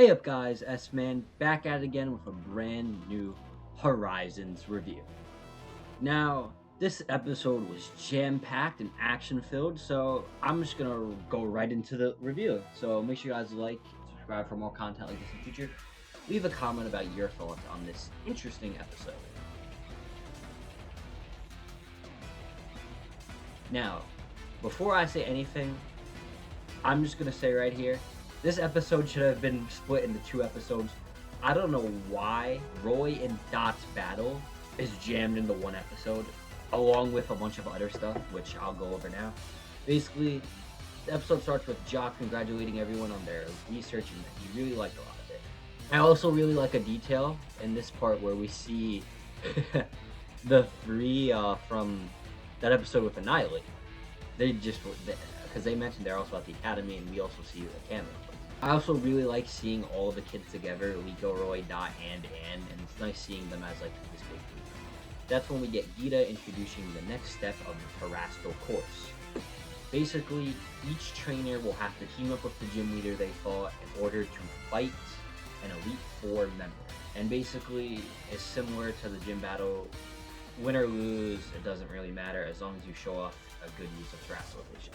Hey up guys, S-Man back at it again with a brand new Horizons review. Now, this episode was jam-packed and action-filled, so I'm just gonna go right into the review. So make sure you guys like, subscribe for more content like this in the future. Leave a comment about your thoughts on this interesting episode. Now, before I say anything, I'm just gonna say right here, this episode should have been split into two episodes. I don't know why Roy and Dot's battle is jammed into one episode, along with a bunch of other stuff, which I'll go over now. Basically, the episode starts with Jock congratulating everyone on their research, and he really liked a lot of it. I also really like a detail in this part where we see the three from that episode with Annihilate. They just because they mentioned they're also at the academy, and we also see a cameo. I also really like seeing all the kids together, Liko, Roy, Dot, and Anne, and it's nice seeing them as like this big group. That's when we get Gita introducing the next step of the Terrestrial course. Basically, each trainer will have to team up with the gym leader they fought in order to fight an Elite Four member. And basically, it's similar to the gym battle. Win or lose, it doesn't really matter as long as you show off a good use of Terrestrialization.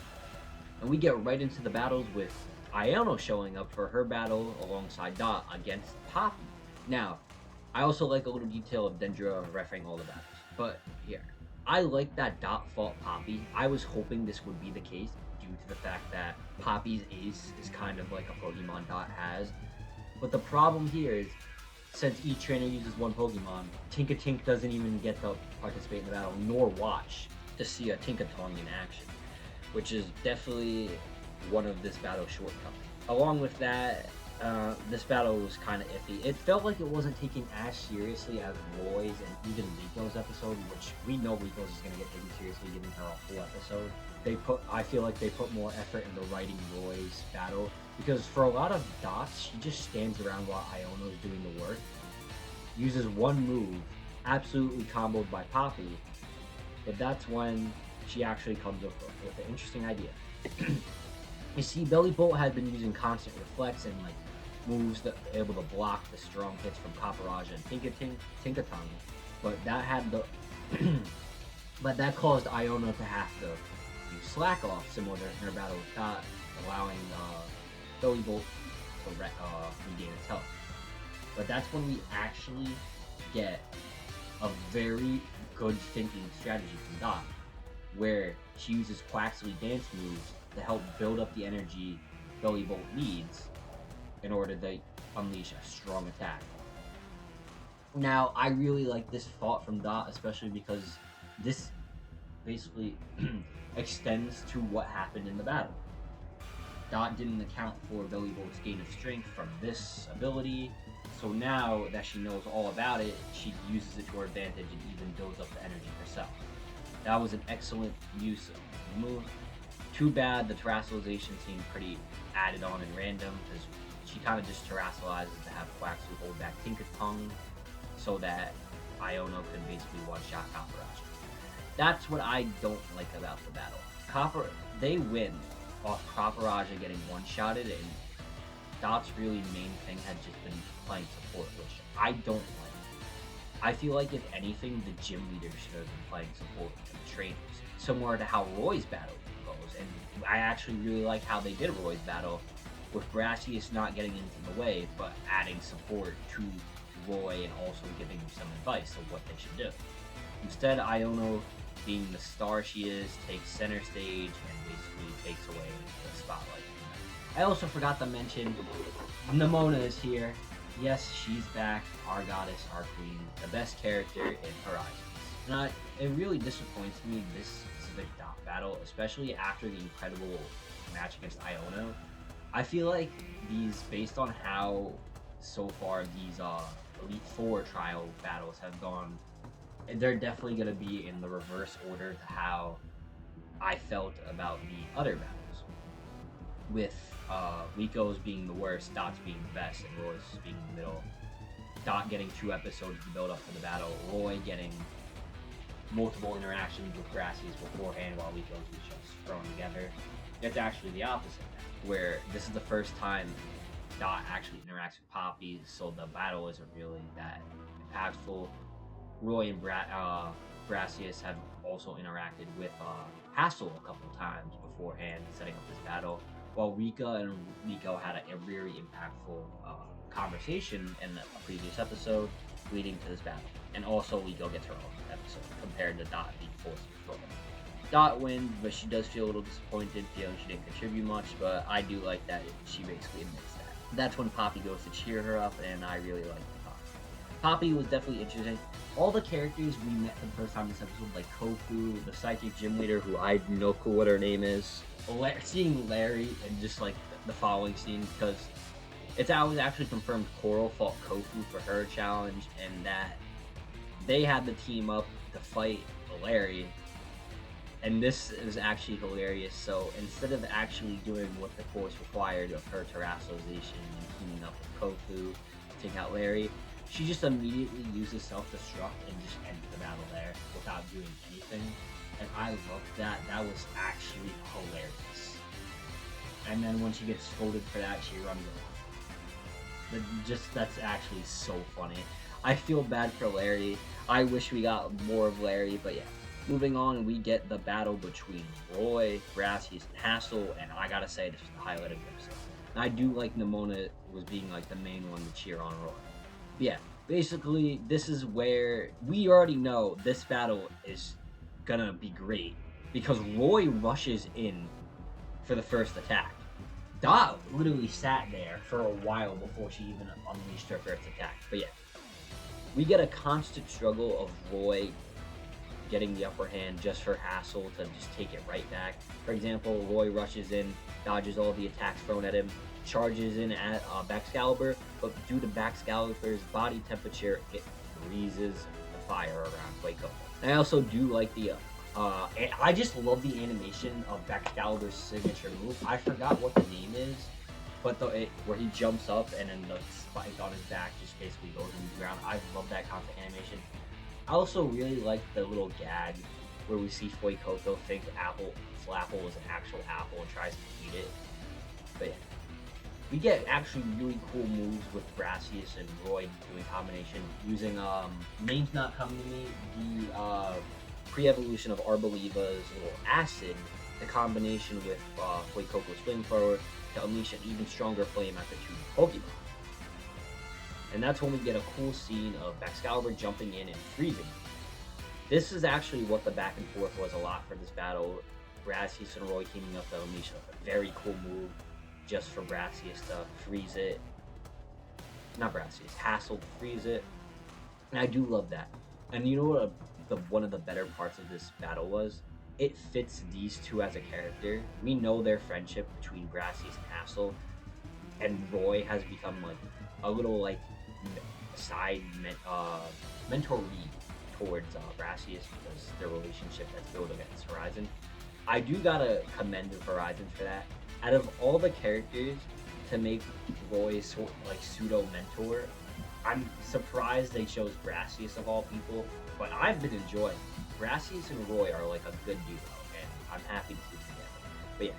And we get right into the battles with Iono showing up for her battle alongside Dot against Poppy. Now, I also like a little detail of Dendra refereeing all the battles. But here, I like that Dot fought Poppy. I was hoping this would be the case due to the fact that Poppy's ace is kind of like a Pokemon Dot has. But the problem here is, since each trainer uses one Pokemon, Tinkatink doesn't even get to participate in the battle, nor watch to see a Tinkatong in action, which is definitely one of this battle's shortcomings. Along with that, this battle was kind of iffy. It felt like it wasn't taken as seriously as Roy's and even Riko's episode, which we know Riko's is going to get taken seriously, giving her a full episode. I feel like they put more effort into writing Roy's battle, because for a lot of Dots, she just stands around while Iono is doing the work, uses one move, absolutely comboed by Poppy, but that's when she actually comes up with an interesting idea. You see, Belly Bolt had been using constant reflex and like moves that were able to block the strong hits from Paparaja and Tinkatongue, but that had the but that caused Iona to have to use Slack Off, similar to her battle with Dot, allowing Belly Bolt to regain its health. But that's when we actually get a very good thinking strategy from Dot, where she uses Quaxley dance moves to help build up the energy Belly Bolt needs in order to unleash a strong attack. Now, I really like this thought from Dot, especially because this basically extends to what happened in the battle. Dot didn't account for Belly Bolt's gain of strength from this ability, so now that she knows all about it, she uses it to her advantage and even builds up the energy herself. That was an excellent use of the move. Too bad the terrestrialization seemed pretty added on and random, because she kind of just terrestrializes to have Quaxley hold back Tinkatongue so that Iono could basically one-shot Paparaja. That's what I don't like about the battle. They win off Paparaja getting one-shotted, and Dot's really main thing had just been playing support, which I don't like. I feel like if anything, the gym leader should have been playing support and trainers, similar to how Roy's battle goes. And I actually really like how they did Roy's battle, with Brassius not getting into the way, but adding support to Roy and also giving him some advice of what they should do. Instead, Iono, being the star she is, takes center stage and basically takes away the spotlight. I also forgot to mention, Nimona is here. Yes, she's back, our goddess, our queen, the best character in Horizons. And it really disappoints me, this specific Dot battle, especially after the incredible match against Iono. I feel like based on how so far these Elite Four trial battles have gone, they're definitely going to be in the reverse order to how I felt about the other battles, with Riko's being the worst, Dot's being the best, and Roy's being in the middle. Dot getting 2 episodes to build up for the battle, Roy getting multiple interactions with Brassius beforehand while Riko's was just thrown together. It's actually the opposite now, where this is the first time Dot actually interacts with Poppy, so the battle isn't really that impactful. Roy and Brassius have also interacted with Hassel a couple times beforehand, setting up this battle, while Rika and Nico had a very impactful conversation in a previous episode leading to this battle. And also, Nico gets her own episode compared to Dot being forced to destroy. Dot wins, but she does feel a little disappointed, feeling she didn't contribute much, but I do like that she basically admits that. That's when Poppy goes to cheer her up, and I really like Poppy. Poppy was definitely interesting. All the characters we met for the first time this episode, like Kofu, the psychic gym leader, who I have no clue what her name is, seeing Larry, and just like the following scene, because it's always actually confirmed Coral fought Kofu for her challenge, and that they had the team up to fight Larry. And this is actually hilarious. So instead of actually doing what the course required of her terrestrialization and teaming up with Kofu to take out Larry, she just immediately uses self-destruct and just ends the battle there without doing anything. And I loved that. That was actually hilarious. And then when she gets scolded for that, she runs off. That's actually so funny. I feel bad for Larry. I wish we got more of Larry, but yeah. Moving on, we get the battle between Roy, Brassius, and Hassel, and I gotta say, this was the highlight of the episode. And I do like Nimona was being like the main one to cheer on Roy. But yeah, basically, this is where we already know this battle is gonna be great because Roy rushes in for the first attack. Dot literally sat there for a while before she even unleashed her first attack. But yeah, we get a constant struggle of Roy getting the upper hand just for Hassel to just take it right back. For example, Roy rushes in, dodges all the attacks thrown at him, charges in at Baxcalibur, but due to Baxcalibur's body temperature, it freezes the fire around Waco. I also do like the I just love the animation of Baxcalibur's signature move. I forgot what the name is, but where he jumps up and then the spike on his back just basically goes in the ground. I love that constant animation. I also really like the little gag where we see Fuecoco think Flapple is an actual apple and tries to eat it. But yeah, we get actually really cool moves with Brassius and Roy doing combination using name's not coming to me, the pre-evolution of Arboliva's little acid, the combination with Fuecoco's flamethrower to unleash an even stronger flame at the two Pokemon. And that's when we get a cool scene of Baxcalibur jumping in and freezing. This is actually what the back and forth was a lot for this battle. Brassius and Roy teaming up to unleash a very cool move just for Brassius to freeze it. Not Brassius, Hassel to freeze it. And I do love that. And you know what one of the better parts of this battle was? It fits these two as a character. We know their friendship between Brassius and Hassel. And Roy has become like a little like side mentor towards Brassius because their relationship that's built against Horizon. I do gotta commend Horizon for that. Out of all the characters to make Roy like pseudo mentor, I'm surprised they chose Brassius of all people. But I've been enjoying Brassius and Roy are like a good duo, and I'm happy to see them together. But yeah.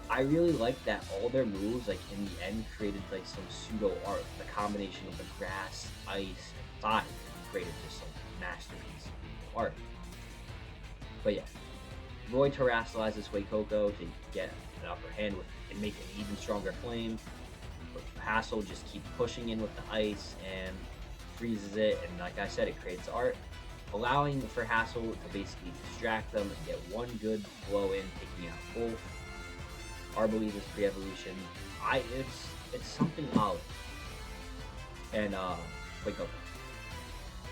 I really like that all their moves, like in the end, created like some pseudo art. The combination of the grass, ice, and fire created just some masterpiece of art. But yeah, Roy terrestrializes Fuecoco to get an upper hand with and make an even stronger flame. But Hassel just keeps pushing in with the ice and freezes it, and like I said, it creates art, allowing for Hassel to basically distract them and get one good blow in, taking out both. Arboliva's pre-evolution, it's something solid. And Fuecoco.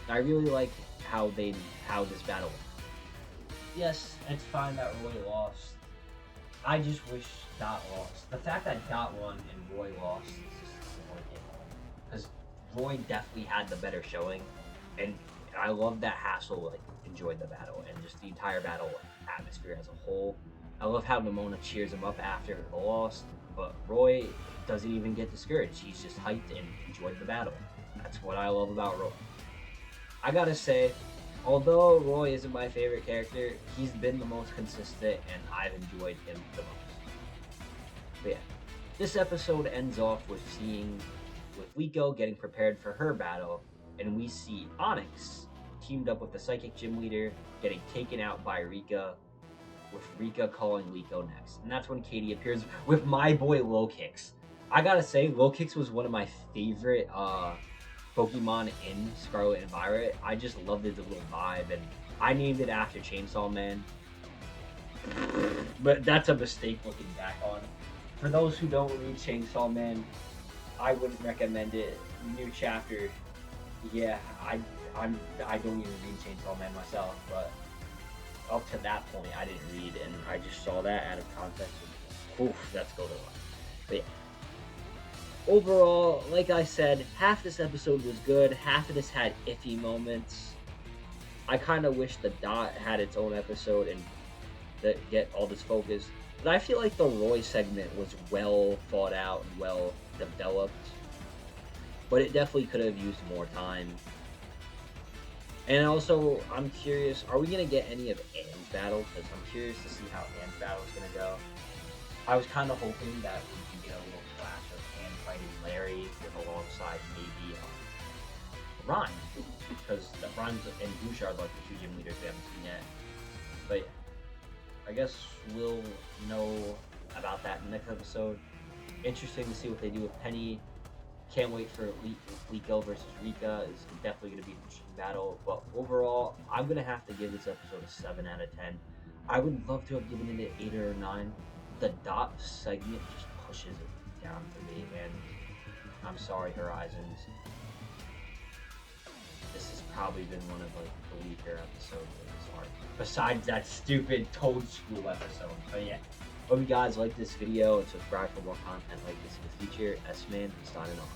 I really like how this battle went. Yes, it's fine that Roy lost. I just wish Dot lost. The fact that Dot won and Roy lost is just disappointing. Because Roy definitely had the better showing, and I love that Hassel enjoyed the battle and just the entire battle atmosphere as a whole. I love how Nimona cheers him up after the loss, but Roy doesn't even get discouraged. He's just hyped and enjoyed the battle. That's what I love about Roy. I gotta say, although Roy isn't my favorite character, he's been the most consistent and I've enjoyed him the most. But yeah, This episode ends off with Liko getting prepared for her battle, and we see Onyx teamed up with the psychic gym leader getting taken out by Rika, with Rika calling Liko next. And that's when Katie appears with my boy Lokix. I gotta say, Lokix was one of my favorite Pokemon in Scarlet and Violet. I just loved his little vibe, and I named it after Chainsaw Man. But that's a mistake looking back on. For those who don't read Chainsaw Man, I wouldn't recommend it. New chapter, yeah, I don't even read Chainsaw Man myself, but up to that point, I didn't read, and I just saw that out of context. And, oof, that's go to one. But yeah. Overall, like I said, half this episode was good, half of this had iffy moments. I kind of wish the Dot had its own episode and that get all this focus. But I feel like the Roy segment was well thought out and well developed. But it definitely could have used more time. And also, I'm curious, are we going to get any of Anne's battle? Because I'm curious to see how Anne's battle is going to go. I was kind of hoping that we could get a little flash of Anne fighting Larry with alongside maybe Rhyme. Because the Rhymes and Bouchard are like the two gym leaders we haven't seen yet. But yeah. I guess we'll know about that in the next episode. Interesting to see what they do with Penny. Can't wait for Liko versus Rika. It's definitely going to be an interesting battle. But overall, I'm going to have to give this episode a 7 out of 10. I would love to have given it an 8 or a 9. The Dot segment just pushes it down for me. And I'm sorry, Horizons. This has probably been one of like the weaker episodes of this arc. Besides that stupid Toad School episode. But yeah. Hope you guys like this video and subscribe for more content like this in the future. S-Man, signing off.